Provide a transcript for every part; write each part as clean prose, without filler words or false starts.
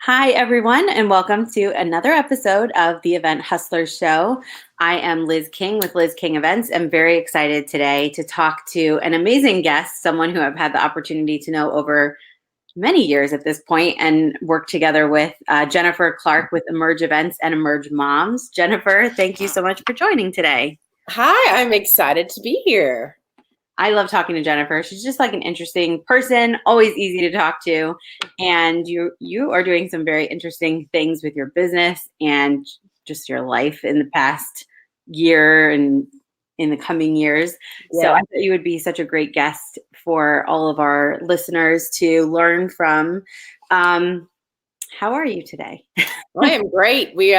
Hi, everyone, and welcome to another episode of the Event Hustlers Show. I am Liz King with Liz King Events. I'm very excited today to talk to an amazing guest, someone who I've had the opportunity to know over many years at this point and work together with Jennifer Clark with Emerge Events and Emerge Moms. Jennifer, thank you so much for joining today. Hi, I'm excited to be here. I love talking to Jennifer. She's just like an interesting person, always easy to talk to. And you are doing some very interesting things with your business and just your life in the past year and in the coming years. So I Yeah. thought you would be such a great guest for all of our listeners to learn from. How are you today? I am great. We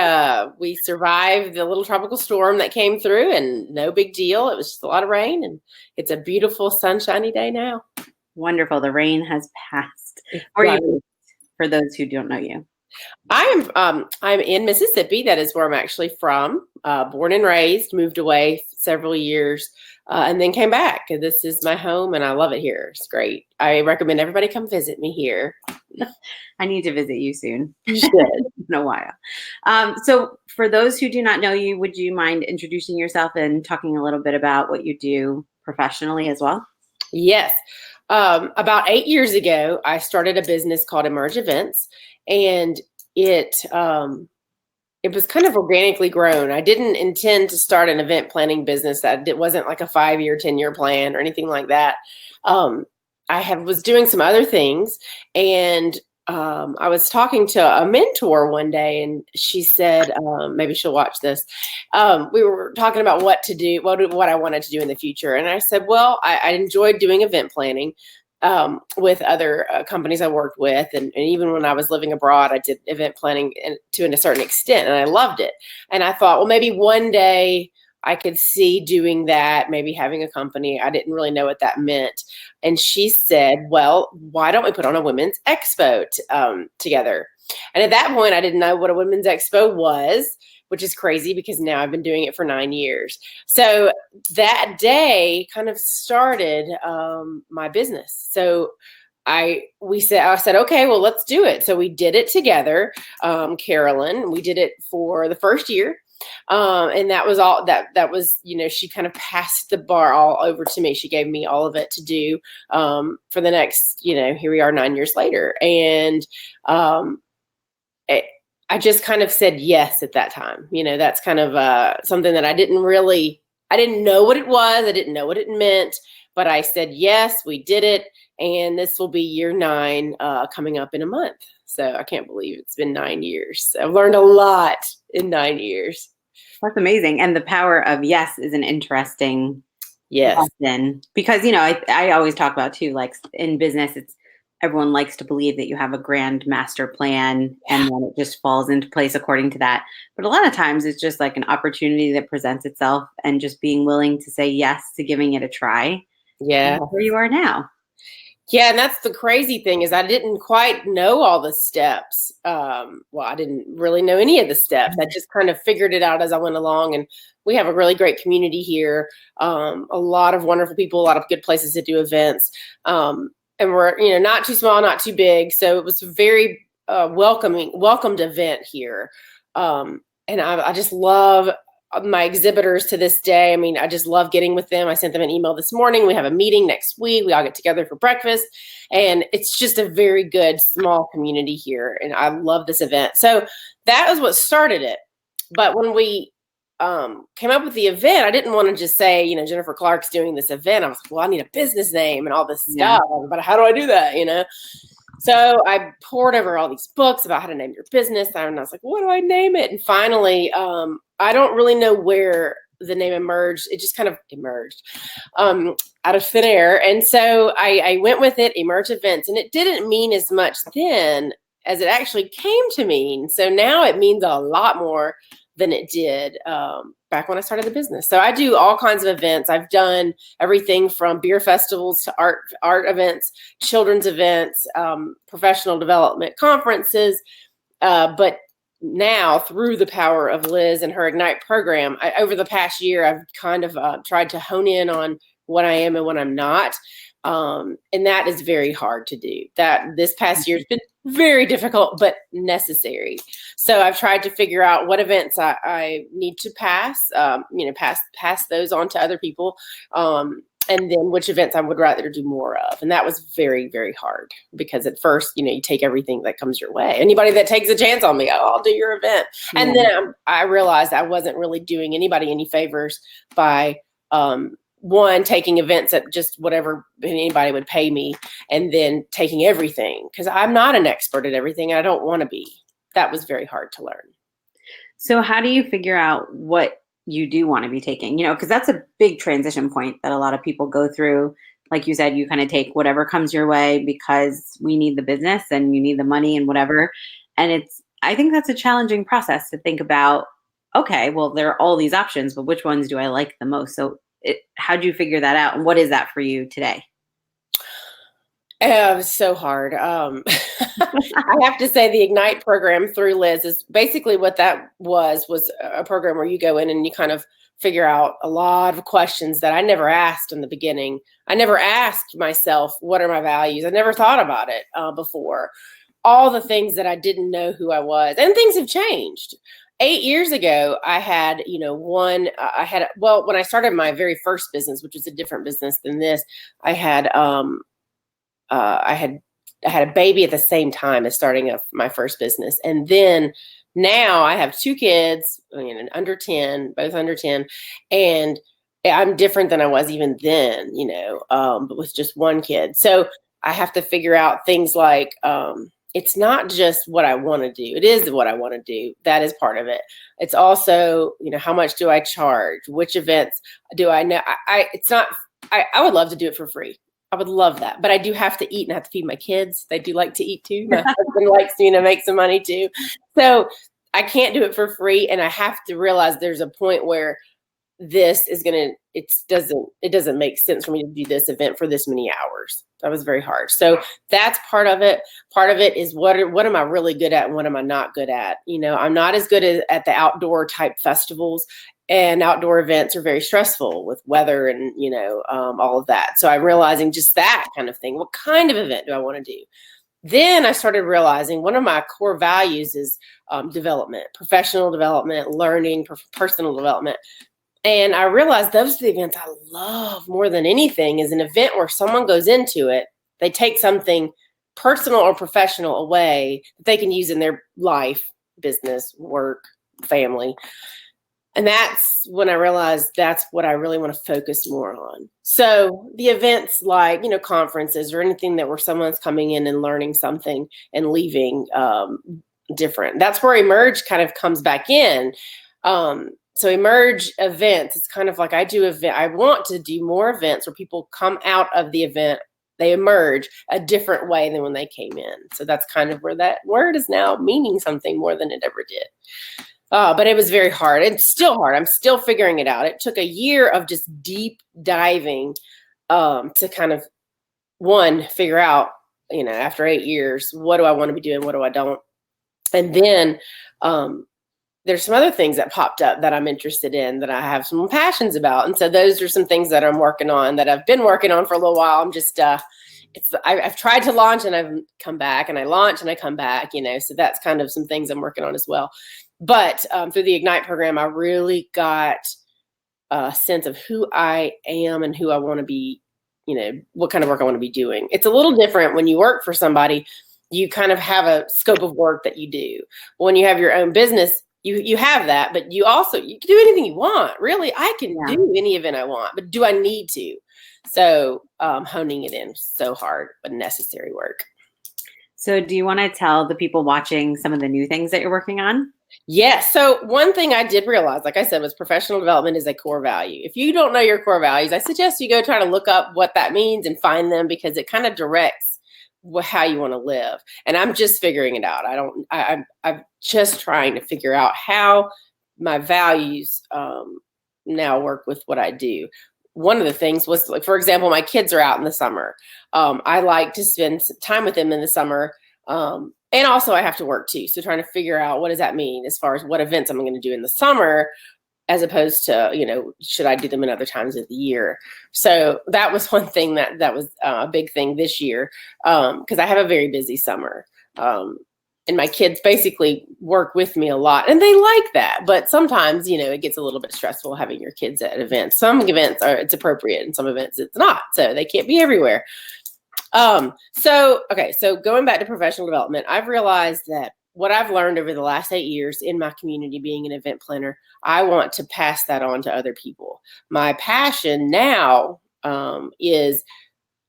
survived the little tropical storm that came through and no big deal. It was just a lot of rain and it's a beautiful sunshiny day now. Wonderful. The rain has passed. Where are you, for those who don't know you? I'm in Mississippi. That is where I'm actually from. Born and raised, moved away several years, and then came back. This is my home, and I love it here. It's great. I recommend everybody come visit me here. I need to visit you soon. You should. In a while. So for those who do not know you, would you mind introducing yourself and talking a little bit about what you do professionally as well? Yes. About 8 years ago, I started a business called Emerge Events, and it was kind of organically grown. I didn't intend to start an event planning business. It wasn't like a 5-year, 10-year plan or anything like that. Was doing some other things, and I was talking to a mentor one day, and she said, maybe she'll watch this. We were talking about what to do, what I wanted to do in the future. And I said, well, I enjoyed doing event planning with other companies I worked with. And even when I was living abroad, I did event planning to a certain extent, and I loved it. And I thought, well, maybe one day I could see doing that, maybe having a company. I didn't really know what that meant. And she said, well, why don't we put on a women's expo together? And at that point, I didn't know what a women's expo was, which is crazy because now I've been doing it for 9 years. So that day kind of started my business. So I said, okay, well, let's do it. So we did it together. Carolyn, we did it for the first year. And that was all that was, she kind of passed the bar all over to me. She gave me all of it to do for the next, here we are 9 years later. And I just kind of said yes at that time. That's kind of something that I didn't know what it was. I didn't know what it meant, but I said, yes, we did it. And this will be year 9 coming up in a month. So I can't believe it's been 9 years. I've learned a lot in 9 years. That's amazing. And the power of yes is an interesting lesson because, I always talk about too, like in business, everyone likes to believe that you have a grand master plan and then it just falls into place according to that. But a lot of times it's just like an opportunity that presents itself and just being willing to say yes to giving it a try. Yeah. Where you are now. Yeah, and that's the crazy thing is I didn't quite know all the steps. I didn't really know any of the steps. I just kind of figured it out as I went along, and we have a really great community here. A lot of wonderful people, a lot of good places to do events, and we're not too small, not too big, so it was a very welcomed event here. And I just love my exhibitors to this day. I mean, I just love getting with them. I sent them an email this morning. We have a meeting next week. We all get together for breakfast, and it's just a very good small community here. And I love this event. So that was what started it. But when we came up with the event, I didn't want to just say, Jennifer Clark's doing this event. I was like, well, I need a business name and all this stuff. But how do I do that? So I poured over all these books about how to name your business. And I was like, what do I name it? And finally, I don't really know where the name emerged. It just kind of emerged out of thin air. And so I went with it, Emerge Events. And it didn't mean as much then as it actually came to mean. So now it means a lot more than it did back when I started the business. So I do all kinds of events. I've done everything from beer festivals to art events, children's events, professional development conferences. But now, through the power of Liz and her Ignite program, over the past year, I've kind of tried to hone in on what I am and what I'm not. And that is very hard to do. That this past year has been very difficult, but necessary. So I've tried to figure out what events I need to pass, pass those on to other people. And then which events I would rather do more of. And that was very, very hard because at first, you take everything that comes your way. Anybody that takes a chance on me, I'll do your event. Yeah. And then I realized I wasn't really doing anybody any favors by, one, taking events at just whatever anybody would pay me, and then taking everything because I'm not an expert at everything. And I don't want to be. That was very hard to learn. So how do you figure out what you do want to be taking, because that's a big transition point that a lot of people go through. Like you said, you kind of take whatever comes your way because we need the business and you need the money and whatever. And I think that's a challenging process to think about, okay, well, there are all these options, but which ones do I like the most? So how do you figure that out? And what is that for you today? It was so hard. I have to say the Ignite program through Liz is basically what that was a program where you go in and you kind of figure out a lot of questions that I never asked in the beginning. I never asked myself, what are my values? I never thought about it before. All the things that I didn't know who I was, and things have changed. 8 years ago, I had, when I started my very first business, which was a different business than this, I had a baby at the same time as starting my first business. And then now I have 2 kids, under 10, both under 10. And I'm different than I was even then, but with just one kid. So I have to figure out things like, it's not just what I want to do. It is what I want to do. That is part of it. It's also, how much do I charge? Which events do I know? I would love to do it for free. I would love that, but I do have to eat and I have to feed my kids. They do like to eat too. My husband likes to, make some money too. So I can't do it for free. And I have to realize there's a point where it doesn't make sense for me to do this event for this many hours. That was very hard. So that's part of it. Part of it is what am I really good at and what am I not good at? I'm not as good at the outdoor type festivals. And outdoor events are very stressful with weather and, all of that. So I'm realizing just that kind of thing. What kind of event do I want to do? Then I started realizing one of my core values is development, professional development, learning, personal development. And I realized those are the events I love more than anything is an event where someone goes into it, they take something personal or professional away that they can use in their life, business, work, family. And that's when I realized that's what I really want to focus more on. So the events like, conferences or anything that where someone's coming in and learning something and leaving different. That's where Emerge kind of comes back in. So Emerge events, it's kind of like I want to do more events where people come out of the event, they emerge a different way than when they came in. So that's kind of where that word is now meaning something more than it ever did. But it was very hard. It's still hard. I'm still figuring it out. It took a year of just deep diving to kind of, figure out, after 8 years, what do I want to be doing? What do I don't? And then there's some other things that popped up that I'm interested in that I have some passions about. And so those are some things that I'm working on that I've been working on for a little while. I'm just, I've tried to launch and I've come back and I launch and I come back, so that's kind of some things I'm working on as well. But through the Ignite program, I really got a sense of who I am and who I want to be, what kind of work I want to be doing. It's a little different when you work for somebody, you kind of have a scope of work that you do. When you have your own business, you have that, but you can do anything you want. Really, I can do any event I want, but do I need to? So honing it in, so hard, but necessary work. So do you want to tell the people watching some of the new things that you're working on? Yes. So one thing I did realize, like I said, was professional development is a core value. If you don't know your core values, I suggest you go try to look up what that means and find them because it kind of directs how you want to live. And I'm just figuring it out. I'm just trying to figure out how my values now work with what I do. One of the things was, like, for example, my kids are out in the summer. I like to spend time with them in the summer. And also I have to work too. So trying to figure out what does that mean as far as what events I'm going to do in the summer as opposed to, should I do them in other times of the year? So that was one thing that was a big thing this year, because I have a very busy summer. And my kids basically work with me a lot, and they like that. But sometimes, it gets a little bit stressful having your kids at events. Some events it's appropriate, and some events it's not. So they can't be everywhere. So going back to professional development, I've realized that what I've learned over the last 8 years in my community being an event planner, I want to pass that on to other people. My passion now is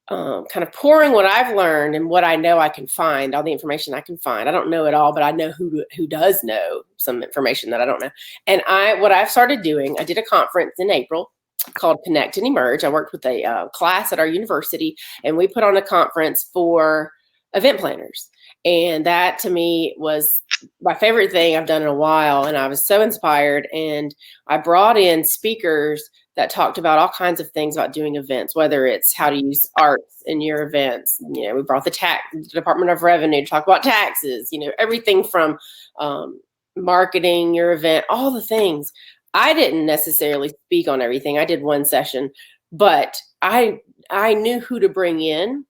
kind of pouring what I've learned and what I know I can find, all the information I can find. I don't know it all, but I know who does know some information that I don't know. And what I've started doing, I did a conference in April called Connect and Emerge. I worked with a class at our university, and we put on a conference for event planners. And that to me was my favorite thing I've done in a while. And I was so inspired. And I brought in speakers that talked about all kinds of things about doing events, whether it's how to use arts in your events. We brought the Department of Revenue to talk about taxes, everything from marketing your event, all the things. I didn't necessarily speak on everything. I did one session, but I knew who to bring in.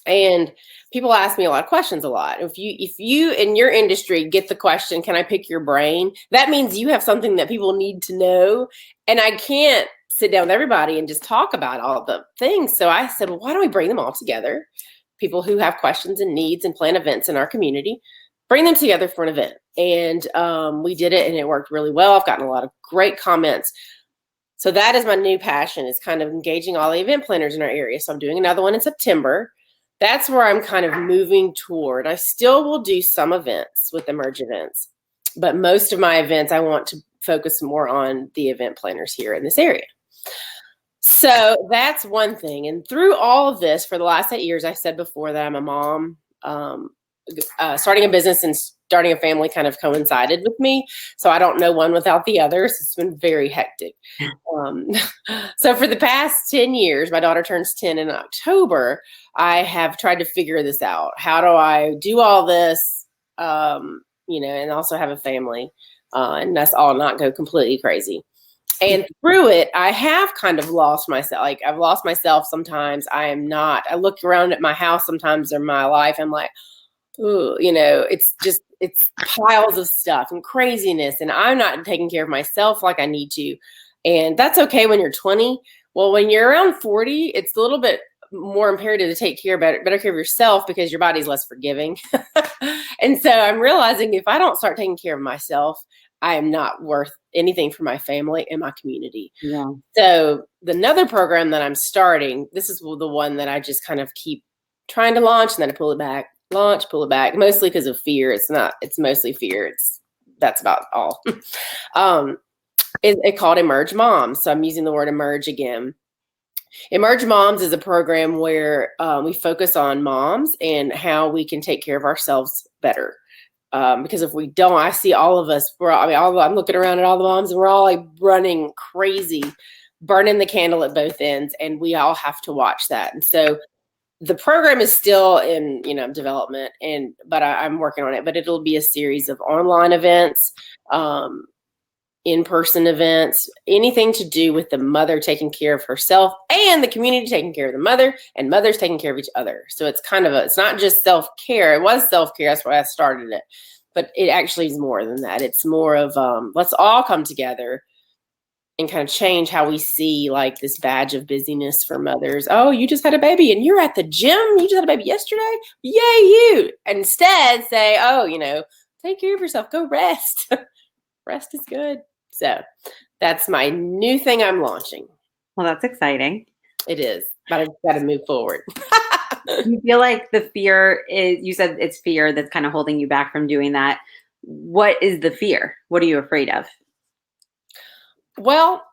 And people ask me a lot of questions a lot. If you in your industry get the question, can I pick your brain? That means you have something that people need to know. And I can't sit down with everybody and just talk about all the things. So I said, well, why don't we bring them all together? People who have questions and needs and plan events in our community, bring them together for an event. And we did it, and it worked really well. I've gotten a lot of great comments. So that is my new passion, is kind of engaging all the event planners in our area. So I'm doing another one in September. That's where I'm kind of moving toward. I still will do some events with Emerge events, but most of my events, I want to focus more on the event planners here in this area. So that's one thing. And through all of this, for the last 8 years, I said before that I'm a mom. Starting a business and starting a family kind of coincided with me. So I don't know one without the other. So it's been very hectic. So for the past 10 years, my daughter turns 10 in October, I have tried to figure this out. How do I do all this, and also have a family, and that's all not go completely crazy. And through it, I have kind of lost myself. Like, I've lost myself sometimes. I look around at my house sometimes in my life. I'm like, ooh, it's piles of stuff and craziness. And I'm not taking care of myself like I need to. And that's okay when you're 20. Well, when you're around 40, it's a little bit more imperative to take better care of yourself, because your body's less forgiving. And so I'm realizing if I don't start taking care of myself, I am not worth anything for my family and my community. Yeah. So another program that I'm starting, this is the one that I just kind of keep trying to launch, and then I pull it back, pull it back, mostly because of fear. It's mostly fear. That's about all. It's called Emerge Moms. So I'm using the word emerge again. Emerge Moms is a program where we focus on moms and how we can take care of ourselves better. Because if we don't, I see all of us, I'm looking around at all the moms, and we're all like running crazy, burning the candle at both ends, and we all have to watch that. And so the program is still in, development, but I'm working on it. But it'll be a series of online events, in-person events, anything to do with the mother taking care of herself and the community taking care of the mother, and mothers taking care of each other. So it's it's not just self-care. It was self-care. That's why I started it. But it actually is more than that. It's more of let's all come together and kind of change how we see like this badge of busyness for mothers. Oh, you just had a baby and you're at the gym. You just had a baby yesterday. Yay, you. Instead say, oh, take care of yourself. Go rest. Rest is good. So that's my new thing I'm launching. Well, that's exciting. It is, but I just got to move forward. You feel like the fear is, you said it's fear that's kind of holding you back from doing that. What is the fear? What are you afraid of? Well,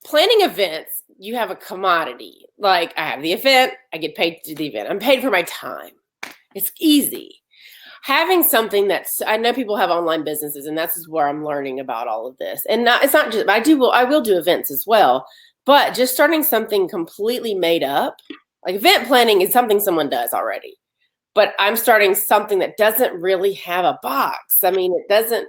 planning events, you have a commodity. Like, I have the event, I get paid to do the event. I'm paid for my time. It's easy. Having something I know people have online businesses, and that's where I'm learning about all of this. And it's not just, I will do events as well, but just starting something completely made up, like event planning is something someone does already, but I'm starting something that doesn't really have a box. I mean, it doesn't,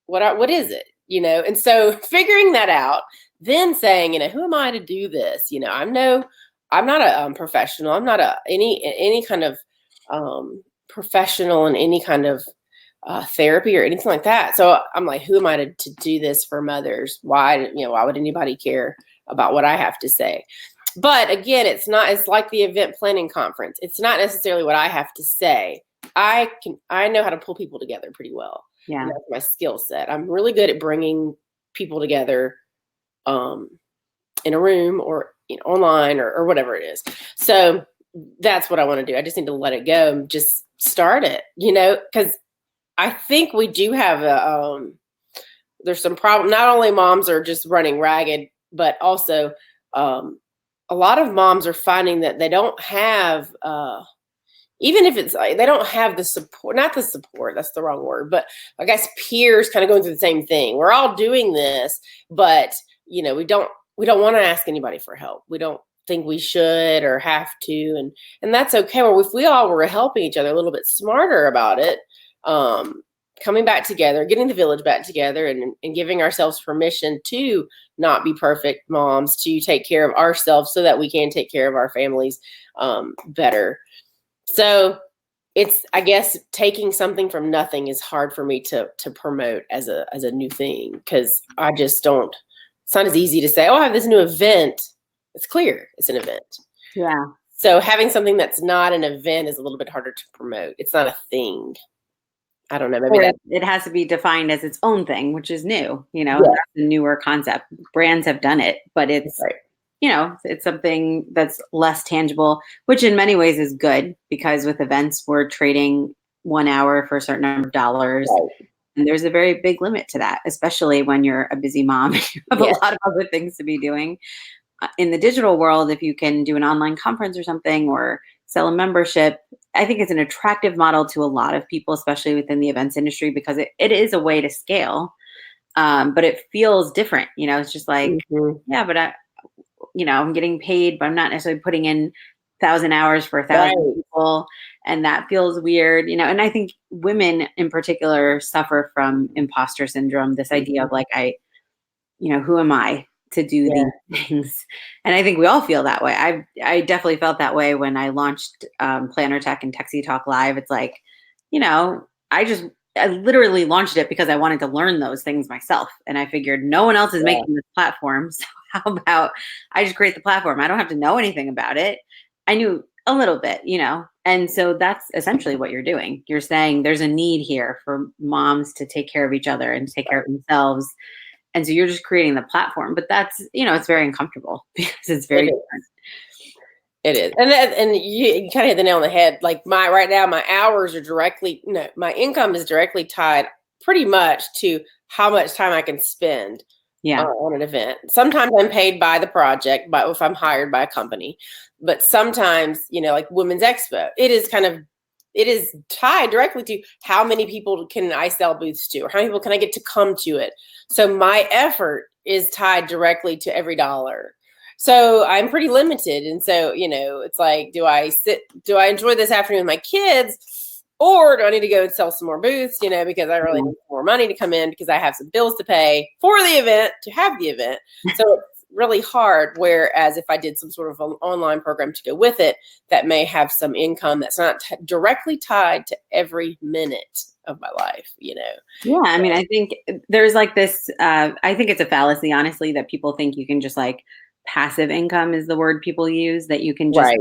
what is it? And so figuring that out, then saying, who am I to do this? I'm not a professional. I'm not any kind of professional in any kind of therapy or anything like that. So I'm like, who am I to do this for mothers? Why would anybody care about what I have to say? But again, it's like the event planning conference. It's not necessarily what I have to say. I know how to pull people together pretty well. Yeah. And that's my skill set. I'm really good at bringing people together in a room or online or whatever it is. So that's what I want to do. I just need to let it go and just start it, because I think we do have there's some problem. Not only moms are just running ragged, but also a lot of moms are finding that they don't have, even if it's like they don't have the support, not the support, that's the wrong word, but I guess peers kind of going through the same thing. We're all doing this, but we don't want to ask anybody for help. We don't think we should or have to, and that's okay. Well, if we all were helping each other a little bit smarter about it, coming back together, getting the village back together, and giving ourselves permission to not be perfect moms, to take care of ourselves so that we can take care of our families better. So it's, I guess, taking something from nothing is hard for me to promote as a new thing, because I just don't. It's not as easy to say, oh, I have this new event. It's clear it's an event. Yeah. So having something that's not an event is a little bit harder to promote. It's not a thing. I don't know. Maybe it has to be defined as its own thing, which is new. Yeah. That's a newer concept. Brands have done it, but it's right. It's something that's less tangible, which in many ways is good, because with events we're trading 1 hour for a certain number of dollars. Right. And there's a very big limit to that, especially when you're a busy mom. You have a lot of other things to be doing. In the digital world, if you can do an online conference or something, or sell a membership, I think it's an attractive model to a lot of people, especially within the events industry, because it is a way to scale. But it feels different. It's just like, yeah, but I'm getting paid, but I'm not necessarily putting in 1,000 hours for 1,000 people. And that feels weird, and I think women in particular suffer from imposter syndrome, this idea of like, who am I to do these things? And I think we all feel that way. I definitely felt that way when I launched Planner Tech and TECHSYTALK Live. It's like, I literally launched it because I wanted to learn those things myself. And I figured no one else is making this platform. So how about I just create the platform? I don't have to know anything about it. I knew a little bit, and so that's essentially what you're doing. You're saying there's a need here for moms to take care of each other and take care of themselves. And so you're just creating the platform, but that's, it's very uncomfortable because it's very different. It is. And you kind of hit the nail on the head. Like right now, my hours are my income is directly tied pretty much to how much time I can spend on an event. Sometimes I'm paid by the project, but if I'm hired by a company, but sometimes, like Women's Expo, it is tied directly to how many people can I sell booths to, or how many people can I get to come to it. So my effort is tied directly to every dollar. So I'm pretty limited. And so, it's like, do I enjoy this afternoon with my kids, or do I need to go and sell some more booths, because I really need more money to come in because I have some bills to pay for the event to have the event. So it's really hard. Whereas if I did some sort of an online program to go with it, that may have some income that's not directly tied to every minute of my life, Yeah. I mean, I think there's like this, I think it's a fallacy, honestly, that people think you can just like passive income is the word people use, that you can just,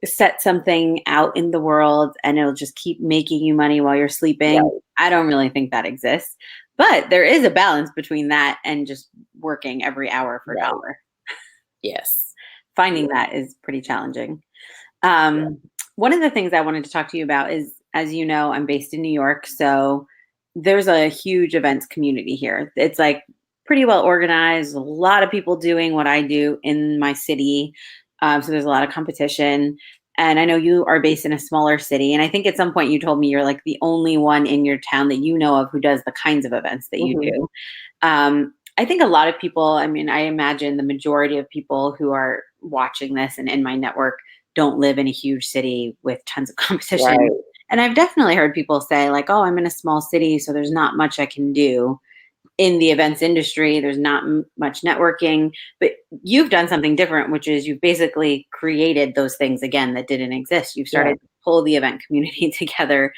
set something out in the world and it'll just keep making you money while you're sleeping. Right. I don't really think that exists, but there is a balance between that and just working every hour for a dollar. Yes. Finding that is pretty challenging. One of the things I wanted to talk to you about is, as you know, I'm based in New York. So there's a huge events community here. It's like pretty well organized, a lot of people doing what I do in my city. So there's a lot of competition. And I know you are based in a smaller city. And I think at some point you told me you're like the only one in your town that you know of who does the kinds of events that you do. I think a lot of people, I mean, I imagine the majority of people who are watching this and in my network don't live in a huge city with tons of competition. Right. And I've definitely heard people say like, oh, I'm in a small city, so there's not much I can do. in the events industry. There's not much networking, but you've done something different, which is you've basically created those things again that didn't exist. You've started to pull the event community together.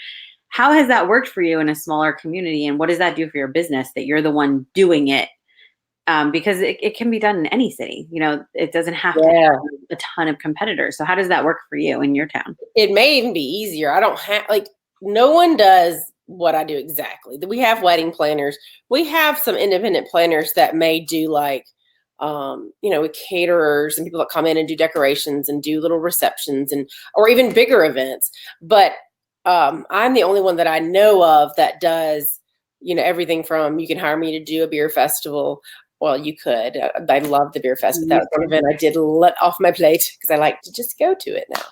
How has that worked for you in a smaller community? And what does that do for your business that you're the one doing it? Because it can be done in any city. It doesn't have to have a ton of competitors. So how does that work for you in your town? It may even be easier. I don't have, no one does what I do exactly. We have wedding planners. We have some independent planners that may do with caterers and people that come in and do decorations and do little receptions or even bigger events. But I'm the only one that I know of that does, everything from, you can hire me to do a beer festival. Well, you could. I love the beer fest, but that was an event I did let off my plate because I like to just go to it now.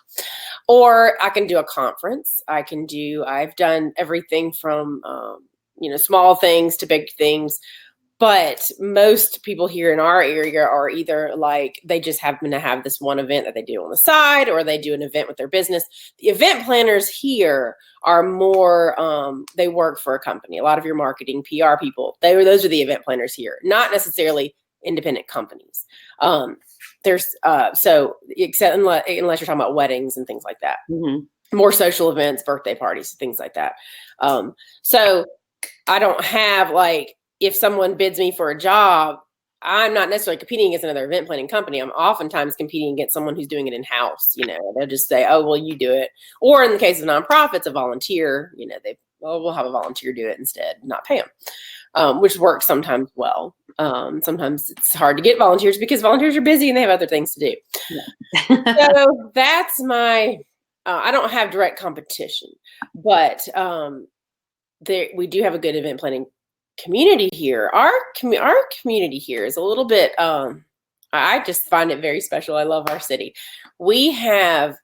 Or I can do a conference. I've done everything from, small things to big things. But most people here in our area are either they just happen to have this one event that they do on the side, or they do an event with their business. The event planners here are more, they work for a company. A lot of your marketing, PR people, those are the event planners here, not necessarily independent companies. Except unless you're talking about weddings and things like that, more social events, birthday parties, things like that. So I don't have if someone bids me for a job, I'm not necessarily competing against another event planning company. I'm oftentimes competing against someone who's doing it in-house. They'll just say, oh, well, you do it. Or in the case of nonprofits, a volunteer, we'll have a volunteer do it instead, not pay them, which works sometimes well. Sometimes it's hard to get volunteers because volunteers are busy and they have other things to do. Yeah. So that's my, I don't have direct competition, but we do have a good event planning community here. Our community here is a little bit, I just find it very special. I love our city. We have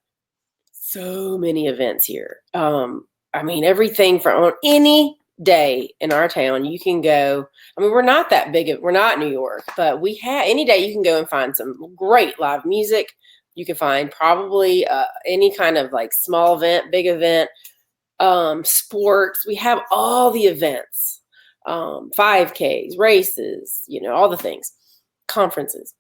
so many events here. Everything from on any day in our town, you can go. We're not that big. We're not New York, but we have any day you can go and find some great live music. You can find probably any kind of small event, big event, sports. We have all the events. 5Ks, races, all the things, conferences.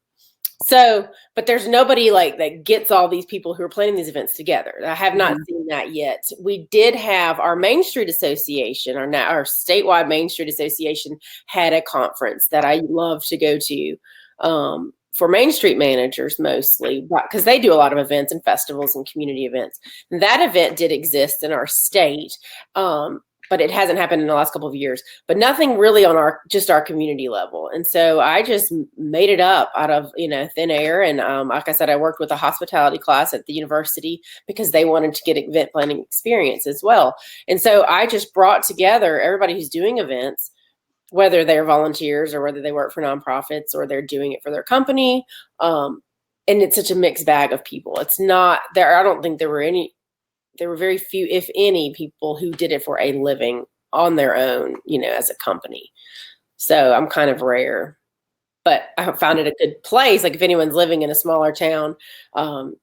So, but there's nobody that gets all these people who are planning these events together. I have not seen that yet. We did have our Main Street Association, our statewide Main Street Association had a conference that I love to go to, for Main Street managers mostly, because they do a lot of events and festivals and community events. And that event did exist in our state. But it hasn't happened in the last couple of years, but nothing really on our community level. And so I just made it up out of, thin air. And like I said, I worked with a hospitality class at the university because they wanted to get event planning experience as well. And so I just brought together everybody who's doing events, whether they're volunteers or whether they work for nonprofits or they're doing it for their company. And it's such a mixed bag of people. It's not there. I don't think there were very few, if any, people who did it for a living on their own, as a company. So I'm kind of rare, but I found it a good place. If anyone's living in a smaller town, like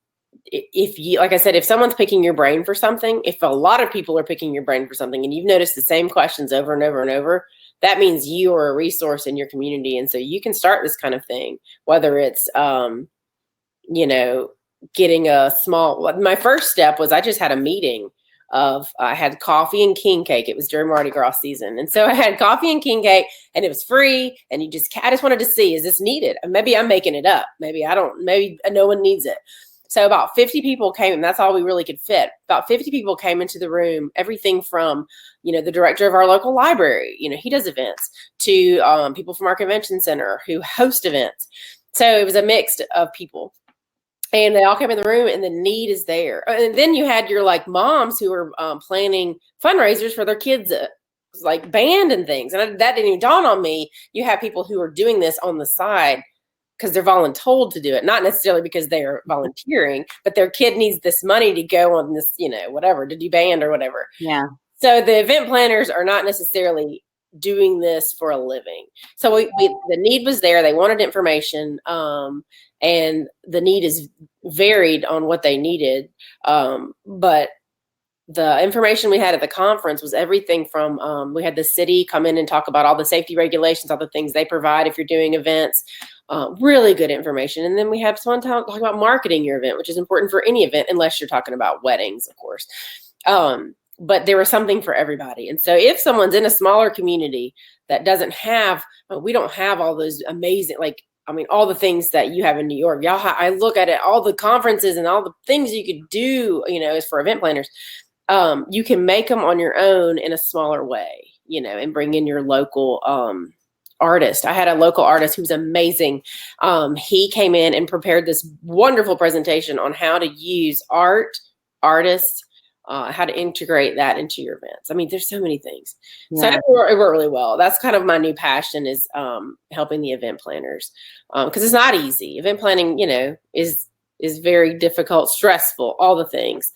I said, if someone's picking your brain for something, if a lot of people are picking your brain for something and you've noticed the same questions over and over and over, that means you are a resource in your community. And so you can start this kind of thing, whether it's, getting my first step was I just had a meeting I had coffee and king cake. It was during Mardi Gras season. And so I had coffee and king cake and it was free. And I just wanted to see, is this needed? Maybe I'm making it up. Maybe no one needs it. So about 50 people came, and that's all we really could fit. About 50 people came into the room, everything from, the director of our local library, he does events, to people from our convention center who host events. So it was a mix of people. And they all came in the room and the need is there. And then you had your moms who were planning fundraisers for their kids, band and things. And that didn't even dawn on me. You have people who are doing this on the side because they're voluntold to do it, not necessarily because they are volunteering, but their kid needs this money to go on this, whatever, to do band or whatever. Yeah. So the event planners are not necessarily doing this for a living. So the need was there. They wanted information. And the need is varied on what they needed. But the information we had at the conference was everything from, we had the city come in and talk about all the safety regulations, all the things they provide if you're doing events, really good information. And then we had someone talk about marketing your event, which is important for any event, unless you're talking about weddings, of course. But there was something for everybody. And so if someone's in a smaller community that doesn't have, we don't have all those amazing, like, I mean, all the things that you have in New York, I look at it, all the conferences and all the things you could do, as for event planners. You can make them on your own in a smaller way, and bring in your local artist. I had a local artist who was amazing. He came in and prepared this wonderful presentation on how to use artists, how to integrate that into your events. I mean, there's so many things. Yeah. So it worked really well. That's kind of my new passion, is helping the event planners, because it's not easy. Event planning, is very difficult, stressful, all the things.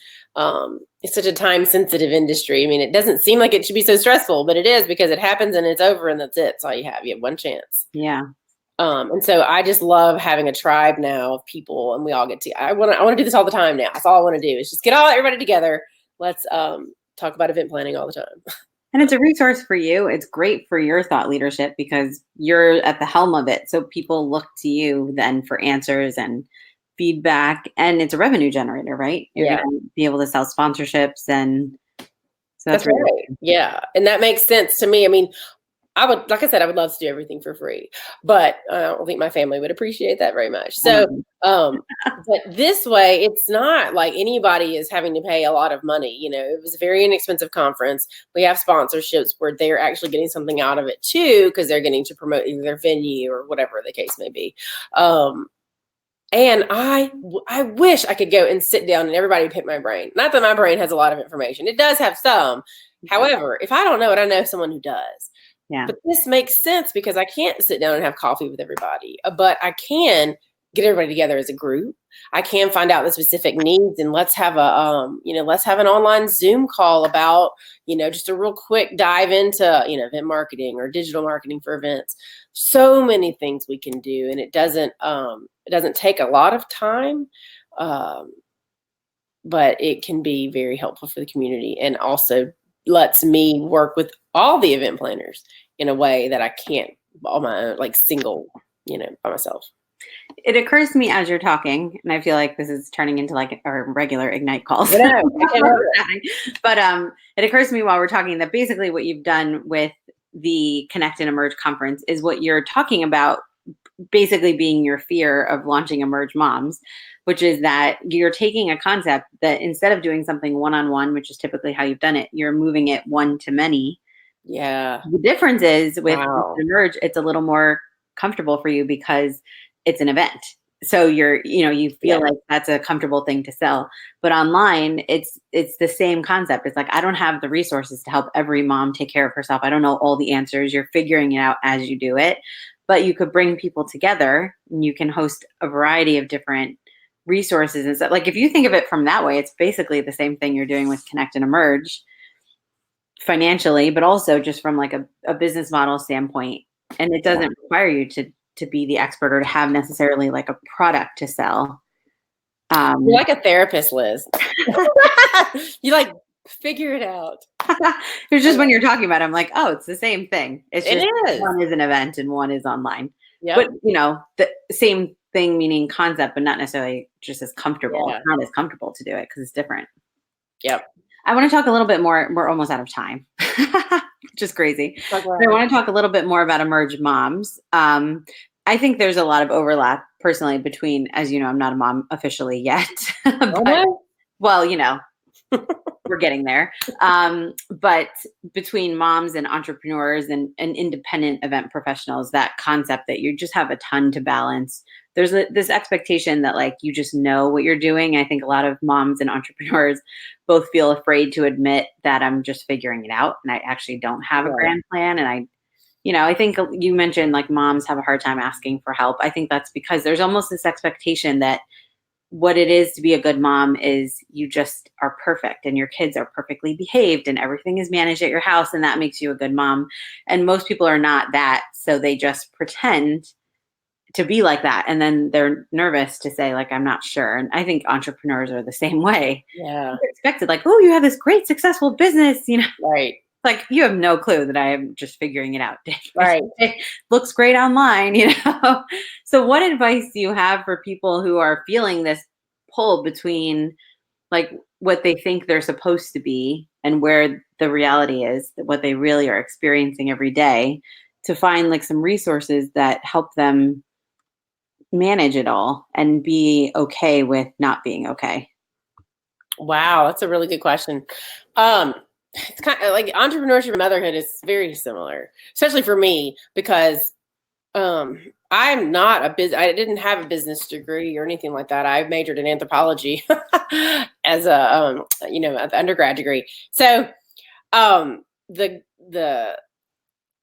It's such a time-sensitive industry. I mean, it doesn't seem like it should be so stressful, but it is, because it happens and it's over and that's it. That's all you have. You have one chance. Yeah. And so I just love having a tribe now of people, and we all get to. I want to do this all the time now. That's all I want to do, is just get everybody together. Let's talk about event planning all the time. And it's a resource for you. It's great for your thought leadership, because you're at the helm of it. So people look to you then for answers and feedback, and it's a revenue generator, right? You're going to be able to sell sponsorships, and so that's really right. Yeah. And that makes sense to me. I mean, like I said, I would love to do everything for free, but I don't think my family would appreciate that very much. So, but this way, it's not like anybody is having to pay a lot of money. It was a very inexpensive conference. We have sponsorships where they're actually getting something out of it too, because they're getting to promote either their venue or whatever the case may be. And I wish I could go and sit down and everybody pick my brain. Not that my brain has a lot of information. It does have some. However, if I don't know it, I know someone who does. Yeah. But this makes sense, because I can't sit down and have coffee with everybody. But I can get everybody together as a group. I can find out the specific needs, and let's have let's have an online Zoom call about, just a real quick dive into, event marketing or digital marketing for events. So many things we can do, and it doesn't take a lot of time, but it can be very helpful for the community, and also lets me work with all the event planners in a way that I can't on my own, like single, by myself. It occurs to me as you're talking, and I feel like this is turning into like our regular Ignite calls. But it occurs to me while we're talking that basically what you've done with the Connect and Emerge conference is what you're talking about, basically being your fear of launching Emerge Moms, which is that you're taking a concept that instead of doing something one-on-one, which is typically how you've done it, you're moving it one to many. Yeah. The difference is with Emerge, it's a little more comfortable for you because it's an event. So you feel like that's a comfortable thing to sell. But online, it's the same concept. It's like, I don't have the resources to help every mom take care of herself. I don't know all the answers. You're figuring it out as you do it. But you could bring people together, and you can host a variety of different resources and stuff. Like, if you think of it from that way, it's basically the same thing you're doing with Connect and Emerge financially, but also just from like a business model standpoint. And it doesn't require you to be the expert or to have necessarily like a product to sell. You're like a therapist, Liz. You like figure it out. It's just when you're talking about it, I'm like, oh, it's the same thing. It is. One is an event and one is online. Yep. But the same thing, meaning concept, but not necessarily just as comfortable. Yeah. It's not as comfortable to do it because it's different. Yep. I want to talk a little bit more. We're almost out of time, which is crazy. I want to talk a little bit more about Emerge Moms. I think there's a lot of overlap personally between, as you know, I'm not a mom officially yet. But, well, we're getting there. But between moms and entrepreneurs and independent event professionals, that concept that you just have a ton to balance. There's this expectation that like you just know what you're doing. I think a lot of moms and entrepreneurs both feel afraid to admit that I'm just figuring it out and I actually don't have a grand plan. And I think you mentioned like moms have a hard time asking for help. I think that's because there's almost this expectation that what it is to be a good mom is you just are perfect and your kids are perfectly behaved and everything is managed at your house, and that makes you a good mom. And most people are not that, so they just pretend to be like that. And then they're nervous to say, like, I'm not sure. And I think entrepreneurs are the same way. Yeah. They're expected, like, oh, you have this great successful business, Right. like you have no clue that I am just figuring it out. Right. It looks great online. So what advice do you have for people who are feeling this pull between like what they think they're supposed to be and where the reality is, what they really are experiencing every day, to find like some resources that help them manage it all and be okay with not being okay? Wow, that's a really good question. Um, it's kind of like entrepreneurship and motherhood is very similar, especially for me because I'm not I didn't have a business degree or anything like that. I majored in anthropology as a at the undergrad degree. So um, the the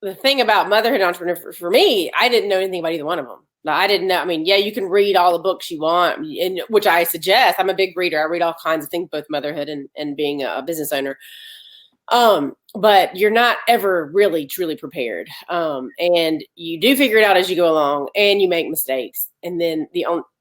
the thing about motherhood and entrepreneur for me, I didn't know anything about either one of them. I didn't know. I mean, yeah, you can read all the books you want, and which I suggest. I'm a big reader. I read all kinds of things, both motherhood and being a business owner. But you're not ever really truly prepared. And you do figure it out as you go along, and you make mistakes. And then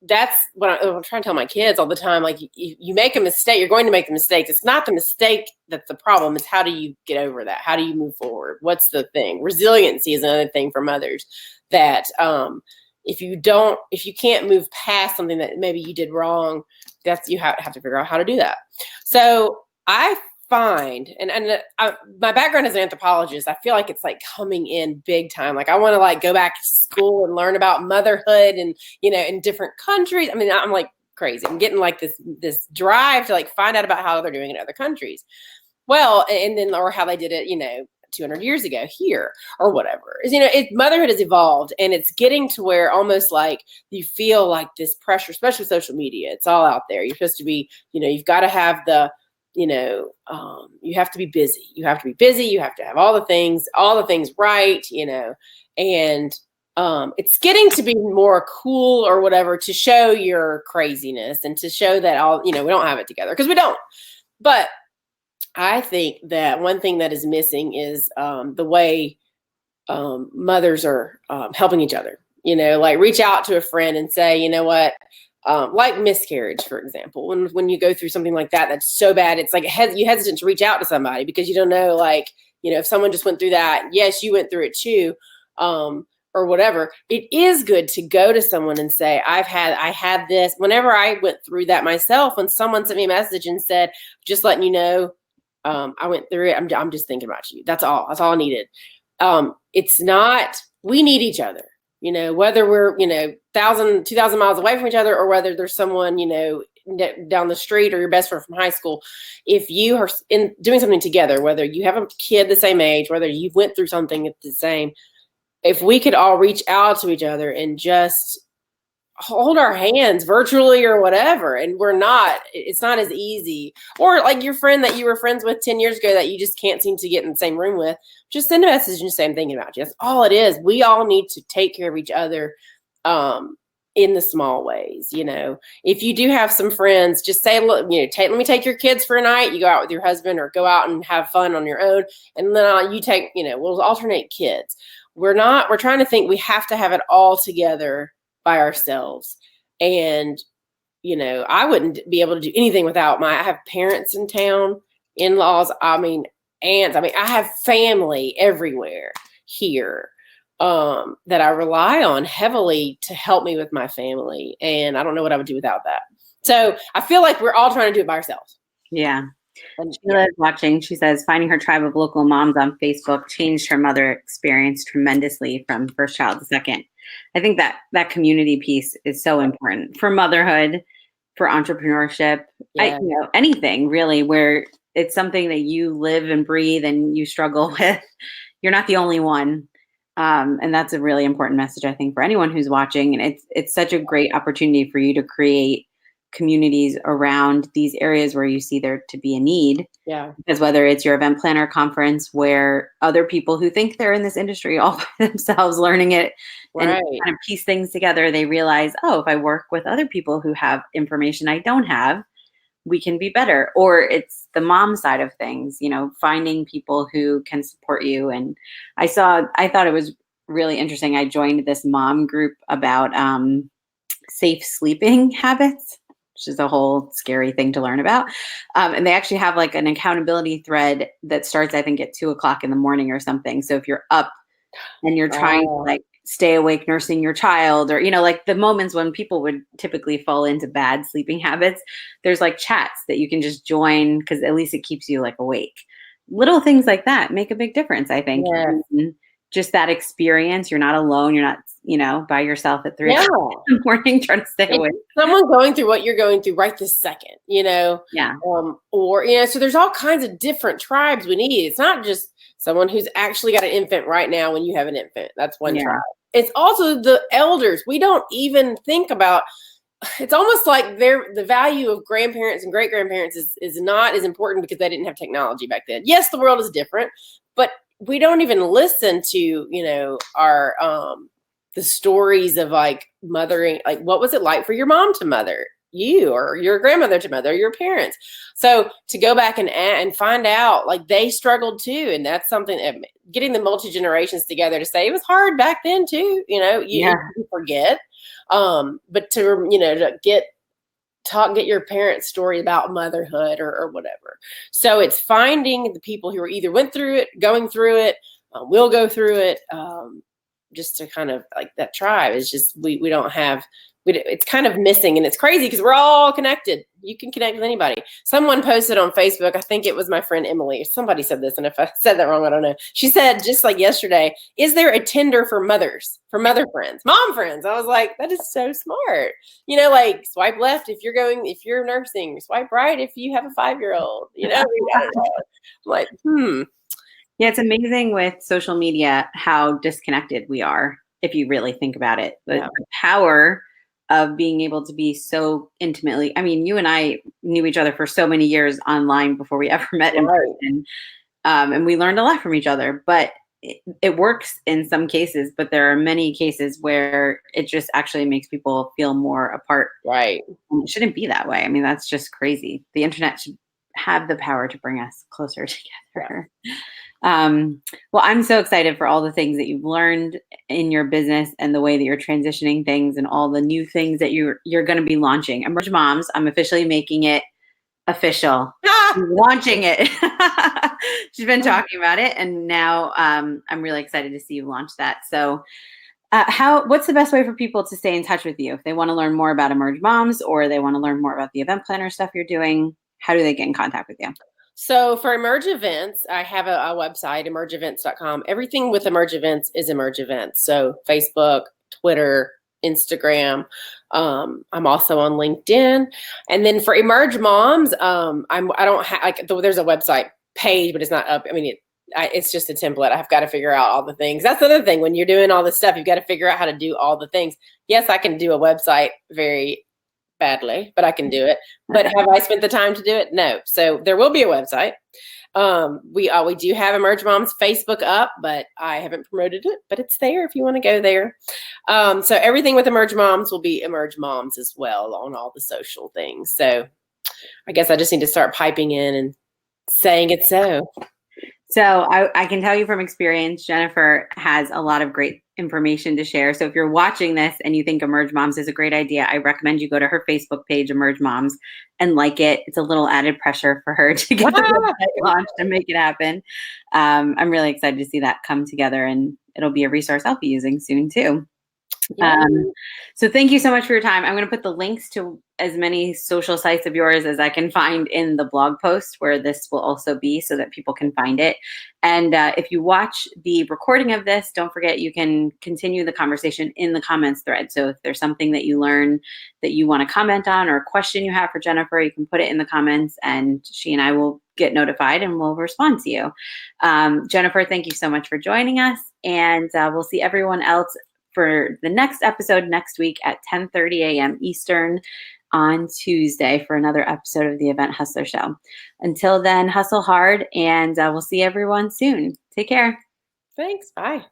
that's what I'm trying to tell my kids all the time. Like you make a mistake, you're going to make the mistakes. It's not the mistake that's the problem. It's how do you get over that? How do you move forward? What's the thing? Resiliency is another thing for mothers that if you can't move past something that maybe you did wrong, you have to figure out how to do that. So I find my background as an anthropologist, I feel like it's like coming in big time. Like I want to like go back to school and learn about motherhood and in different countries. I mean, I'm like crazy. I'm getting like this drive to like find out about how they're doing in other countries. Well, and then or how they did it 200 years ago here or whatever. Motherhood has evolved, and it's getting to where almost like you feel like this pressure, especially social media. It's all out there. You're supposed to be, you've got to have the you have to be busy. You have to be busy. You have to have all the things right, and it's getting to be more cool or whatever to show your craziness and to show that we don't have it together, because we don't. But I think that one thing that is missing is the way mothers are helping each other, like reach out to a friend and say, you know what, like miscarriage, for example, when you go through something like that, that's so bad, it's like you hesitant to reach out to somebody because you don't know, like, if someone just went through that, yes, you went through it too, or whatever. It is good to go to someone and say, I had this. Whenever I went through that myself, when someone sent me a message and said, just letting you know, I went through it. I'm just thinking about you. That's all I needed. It's not, we need each other. Whether we're, 1,000, 2,000 miles away from each other, or whether there's someone, down the street or your best friend from high school, if you are doing something together, whether you have a kid the same age, whether you went through something the same, if we could all reach out to each other and just hold our hands virtually or whatever, and it's not as easy, or like your friend that you were friends with 10 years ago that you just can't seem to get in the same room with, just send a message and say, I'm thinking about you. That's all it is. We all need to take care of each other in the small ways. If you do have some friends, just say, look, let me take your kids for a night. You go out with your husband or go out and have fun on your own, and then you take, we'll alternate kids. We're trying to think we have to have it all together by ourselves. And, I wouldn't be able to do anything without I have parents in town, in-laws, aunts. I have family everywhere here that I rely on heavily to help me with my family. And I don't know what I would do without that. So I feel like we're all trying to do it by ourselves. Yeah. Sheila's watching. She says, finding her tribe of local moms on Facebook changed her mother experience tremendously from first child to second. I think that community piece is so important for motherhood, for entrepreneurship, Yeah. Anything really, where it's something that you live and breathe and you struggle with. You're not the only one. And that's a really important message, I think, for anyone who's watching. And it's such a great opportunity for you to create communities around these areas where you see there to be a need. Yeah. Because whether it's your event planner conference where other people who think they're in this industry all by themselves learning it and kind of piece things together, they realize, oh, if I work with other people who have information I don't have, we can be better. Or it's the mom side of things, finding people who can support you. And I thought it was really interesting. I joined this mom group about safe sleeping habits, which is a whole scary thing to learn about. And they actually have like an accountability thread that starts, I think, at 2 o'clock in the morning or something. So if you're up and you're trying to like stay awake nursing your child, or, like the moments when people would typically fall into bad sleeping habits, there's like chats that you can just join because at least it keeps you like awake. Little things like that make a big difference, I think. Yes. And just that experience, you're not alone. You're not, by yourself at 3 Yeah. o'clock in the morning trying to stay awake. Someone going through what you're going through right this second, Yeah. So there's all kinds of different tribes we need. It's not just someone who's actually got an infant right now when you have an infant. That's one tribe. It's also the elders. We don't even think about, it's almost like the value of grandparents and great-grandparents is not as important because they didn't have technology back then. Yes, the world is different, but we don't even listen to, our, the stories of like mothering, like what was it like for your mom to mother you, or your grandmother to mother your parents? So to go back and find out, like they struggled too. And that's something that getting the multi-generations together to say it was hard back then too, you forget. But to get your parents' story about motherhood or whatever. So it's finding the people who are either went through it, going through it, will go through it, just to kind of like that tribe is just, we don't have, it's kind of missing, and it's crazy because we're all connected. You can connect with anybody. Someone posted on Facebook, I think it was my friend Emily, somebody said this, and if I said that wrong, I don't know. She said, just like yesterday, is there a Tinder for mothers, for mother friends, mom friends? I was like, that is so smart. Like swipe left if you're nursing, swipe right if you have a 5-year-old, like, Yeah, it's amazing with social media how disconnected we are, if you really think about it. The power of being able to be so intimately, I mean, you and I knew each other for so many years online before we ever met in person. And we learned a lot from each other, but it works in some cases, but there are many cases where it just actually makes people feel more apart. Right. And it shouldn't be that way. I mean, that's just crazy. The internet should have the power to bring us closer together. Well, I'm so excited for all the things that you've learned in your business and the way that you're transitioning things and all the new things that you're going to be launching. Emerge Moms, I'm officially making it official. Launching it. She's been talking about it, and now I'm really excited to see you launch that. So what's the best way for people to stay in touch with you if they want to learn more about Emerge Moms, or they want to learn more about the event planner stuff you're doing? How do they get in contact with you? So for Emerge Events, I have a website, emergeevents.com. Everything with Emerge Events is Emerge Events. So Facebook, Twitter, Instagram. I'm also on LinkedIn. And then for Emerge Moms, I don't have, like, there's a website page, but it's not up. I mean, it's just a template. I've got to figure out all the things. That's the other thing. When you're doing all this stuff, you've got to figure out how to do all the things. Yes, I can do a website very badly, but I can do it. But have I spent the time to do it? No. So there will be a website. We do have Emerge Moms Facebook up, but I haven't promoted it, but it's there if you want to go there. So everything with Emerge Moms will be Emerge Moms as well on all the social things. So I guess I just need to start piping in and saying it so. So I can tell you from experience, Jennifer has a lot of great information to share. So if you're watching this and you think Emerge Moms is a great idea, I recommend you go to her Facebook page, Emerge Moms, and like it. It's a little added pressure for her to get the website launched and make it happen. I'm really excited to see that come together, and it'll be a resource I'll be using soon too. So thank you so much for your time. I'm going to put the links to as many social sites of yours as I can find in the blog post where this will also be, so that people can find it. And if you watch the recording of this, don't forget you can continue the conversation in the comments thread. So if there's something that you learn that you want to comment on, or a question you have for Jennifer, you can put it in the comments, and she and I will get notified and we'll respond to you. Jennifer, thank you so much for joining us, and we'll see everyone else for the next episode next week at 10:30 a.m. Eastern on Tuesday for another episode of the Event Hustler Show. Until then, hustle hard, and we'll see everyone soon. Take care. Thanks. Bye.